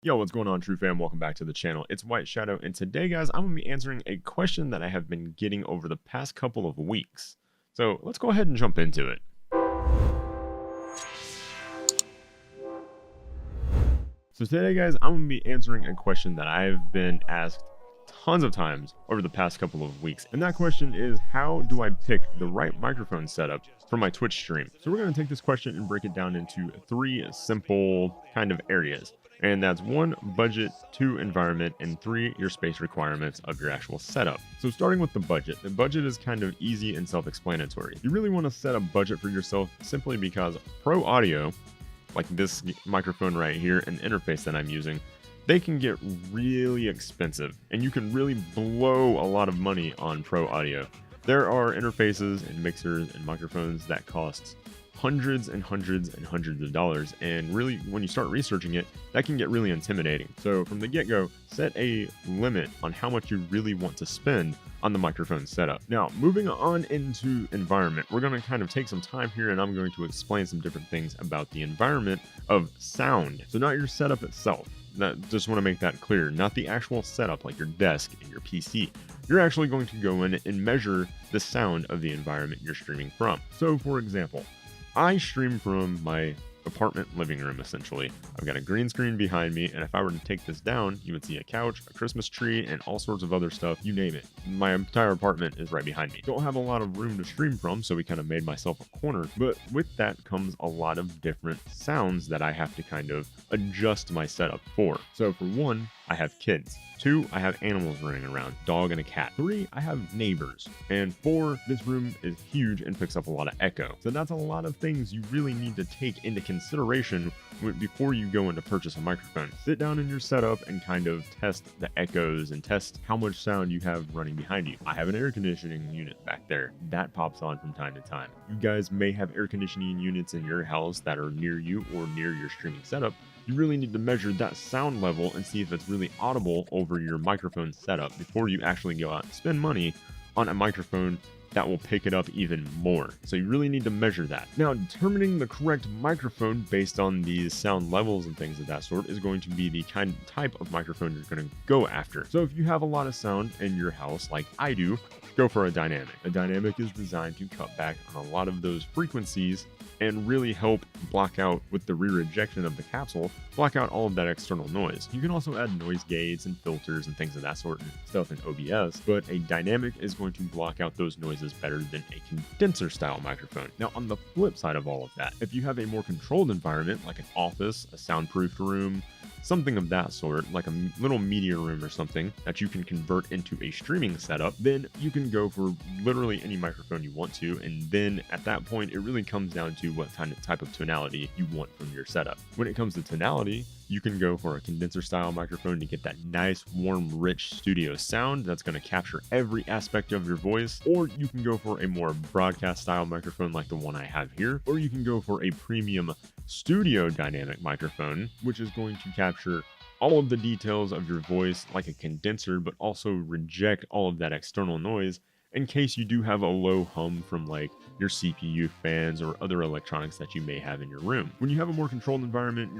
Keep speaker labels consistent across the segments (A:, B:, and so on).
A: Yo, what's going on, True Fam? Welcome back to the channel. It's White Shadow, and today, guys, I'm going to be answering a question that I have been getting over the past couple of weeks. So let's go ahead and jump into it. So today, guys, I'm going to be answering a question that I've been asked tons of times over the past couple of weeks. And that question is, how do I pick the right microphone setup for my Twitch stream? So we're going to take this question and break it down into three simple kind of areas. And that's 1, budget, 2, environment, and 3, your space requirements of your actual setup. So starting with the budget is kind of easy and self-explanatory. You really want to set a budget for yourself simply because pro audio, like this microphone right here and interface that I'm using, they can get really expensive and you can really blow a lot of money on pro audio. There are interfaces and mixers and microphones that cost hundreds and hundreds and hundreds of dollars, and really when you start researching it, that can get really intimidating. So from the get-go, set a limit on how much you really want to spend on the microphone setup. Now, moving on into environment, we're going to kind of take some time here and I'm going to explain some different things about the environment of sound. So not your setup itself. Just want to make that clear, not the actual setup like your desk and your PC. You're actually going to go in and measure the sound of the environment you're streaming from. So for example, I stream from my apartment living room, essentially. I've got a green screen behind me, and if I were to take this down, you would see a couch, a Christmas tree, and all sorts of other stuff, you name it. My entire apartment is right behind me. Don't have a lot of room to stream from, so we kind of made myself a corner, but with that comes a lot of different sounds that I have to kind of adjust my setup for. So for 1, I have kids. 2, I have animals running around, dog and a cat. 3, I have neighbors. And 4, this room is huge and picks up a lot of echo. So that's a lot of things you really need to take into consideration before you go in to purchase a microphone. Sit down in your setup and kind of test the echoes and test how much sound you have running behind you. I have an air conditioning unit back there that pops on from time to time. You guys may have air conditioning units in your house that are near you or near your streaming setup. You really need to measure that sound level and see if it's really audible over your microphone setup before you actually go out and spend money on a microphone that will pick it up even more. So you really need to measure that. Now, determining the correct microphone based on these sound levels and things of that sort is going to be the type of microphone you're going to go after. So if you have a lot of sound in your house, like I do, go for a dynamic. A dynamic is designed to cut back on a lot of those frequencies and really help block out, with the rear ejection of the capsule, block out all of that external noise. You can also add noise gates and filters and things of that sort and stuff in OBS, but a dynamic is going to block out those noises better than a condenser style microphone. Now, on the flip side of all of that, if you have a more controlled environment, like an office, a soundproofed room, something of that sort, like a little media room or something that you can convert into a streaming setup, then you can go for literally any microphone you want to. And then at that point, it really comes down to what type of tonality you want from your setup. When it comes to tonality, you can go for a condenser style microphone to get that nice, warm, rich studio sound that's going to capture every aspect of your voice, or you can go for a more broadcast style microphone like the one I have here, or you can go for a premium studio dynamic microphone, which is going to capture all of the details of your voice like a condenser, but also reject all of that external noise in case you do have a low hum from like your CPU fans or other electronics that you may have in your room. When you have a more controlled environment,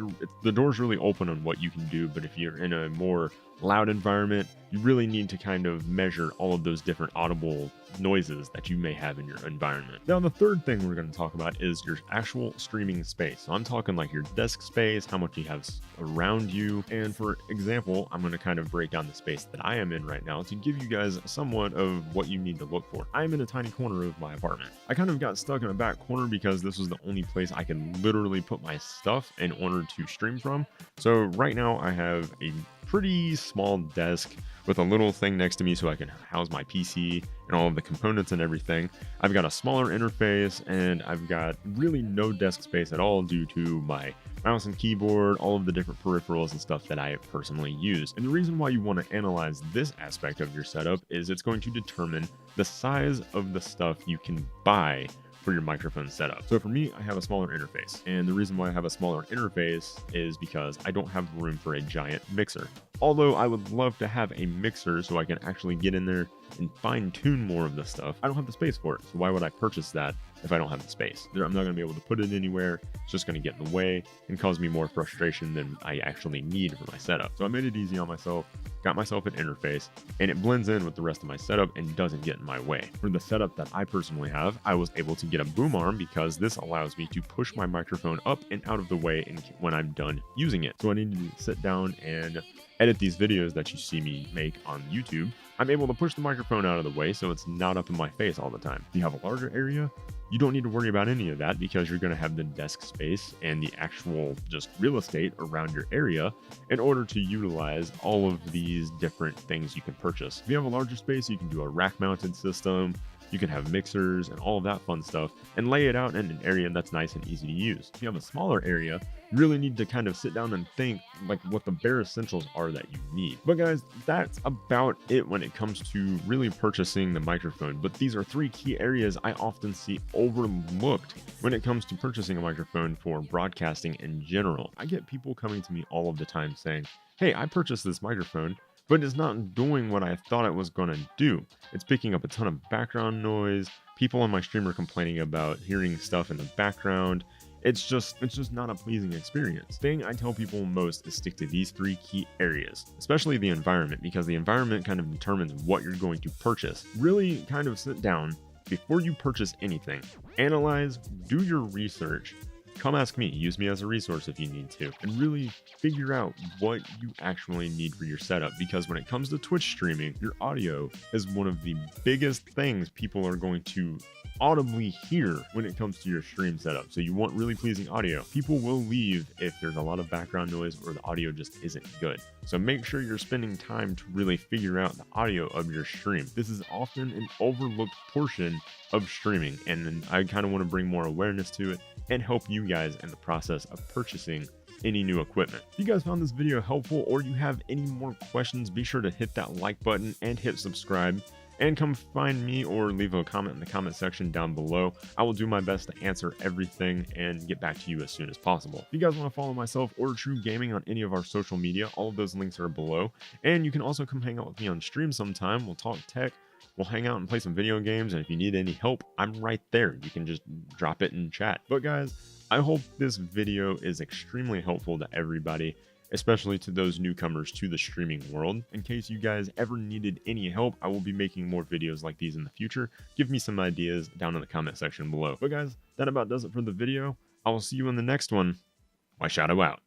A: the door's really open on what you can do, but if you're in a more loud environment, you really need to kind of measure all of those different audible noises that you may have in your environment. Now, the third thing we're going to talk about is your actual streaming space. So I'm talking like your desk space, how much you have around you. And for example, I'm going to kind of break down the space that I am in right now to give you guys somewhat of what you need to look for. I'm in a tiny corner of my apartment. I kind of got stuck in a back corner because this was the only place I could literally put my stuff in order to stream from. So right now I have a pretty small desk with a little thing next to me so I can house my PC and all of the components and everything. I've got a smaller interface and I've got really no desk space at all due to my mouse and keyboard, all of the different peripherals and stuff that I personally use. And the reason why you want to analyze this aspect of your setup is it's going to determine the size of the stuff you can buy for your microphone setup. So for me, I have a smaller interface. And the reason why I have a smaller interface is because I don't have room for a giant mixer. Although I would love to have a mixer so I can actually get in there and fine tune more of this stuff, I don't have the space for it. So why would I purchase that if I don't have the space? I'm not going to be able to put it anywhere. It's just going to get in the way and cause me more frustration than I actually need for my setup. So I made it easy on myself, got myself an interface, and it blends in with the rest of my setup and doesn't get in my way. For the setup that I personally have, I was able to get a boom arm because this allows me to push my microphone up and out of the way when I'm done using it. So I need to sit down and edit these videos that you see me make on YouTube. I'm able to push the microphone out of the way so it's not up in my face all the time. If you have a larger area, you don't need to worry about any of that because you're going to have the desk space and the actual just real estate around your area in order to utilize all of these different things you can purchase. If you have a larger space, you can do a rack mounted system. You can have mixers and all of that fun stuff and lay it out in an area that's nice and easy to use. If you have a smaller area, you really need to kind of sit down and think like what the bare essentials are that you need. But guys, that's about it when it comes to really purchasing the microphone. But these are 3 key areas I often see overlooked when it comes to purchasing a microphone for broadcasting in general. I get people coming to me all of the time saying, hey, I purchased this microphone, but it's not doing what I thought it was going to do. It's picking up a ton of background noise. People on my stream are complaining about hearing stuff in the background. It's just not a pleasing experience. The thing I tell people most is stick to these 3 key areas, especially the environment, because the environment kind of determines what you're going to purchase. Really kind of sit down before you purchase anything. Analyze, do your research. Come ask me, use me as a resource if you need to, and really figure out what you actually need for your setup, because when it comes to Twitch streaming, your audio is one of the biggest things people are going to audibly hear when it comes to your stream setup. So you want really pleasing audio. People will leave if there's a lot of background noise or the audio just isn't good. So make sure you're spending time to really figure out the audio of your stream. This is often an overlooked portion of streaming, and I kind of want to bring more awareness to it and help you guys in the process of purchasing any new equipment. If you guys found this video helpful or you have any more questions, be sure to hit that like button and hit subscribe. And come find me or leave a comment in the comment section down below. I will do my best to answer everything and get back to you as soon as possible. If you guys want to follow myself or True Gaming on any of our social media, all of those links are below. And you can also come hang out with me on stream sometime. We'll talk tech. We'll hang out and play some video games. And if you need any help, I'm right there. You can just drop it in chat. But guys, I hope this video is extremely helpful to everybody, especially to those newcomers to the streaming world. In case you guys ever needed any help, I will be making more videos like these in the future. Give me some ideas down in the comment section below. But guys, that about does it for the video. I will see you in the next one. My shadow out.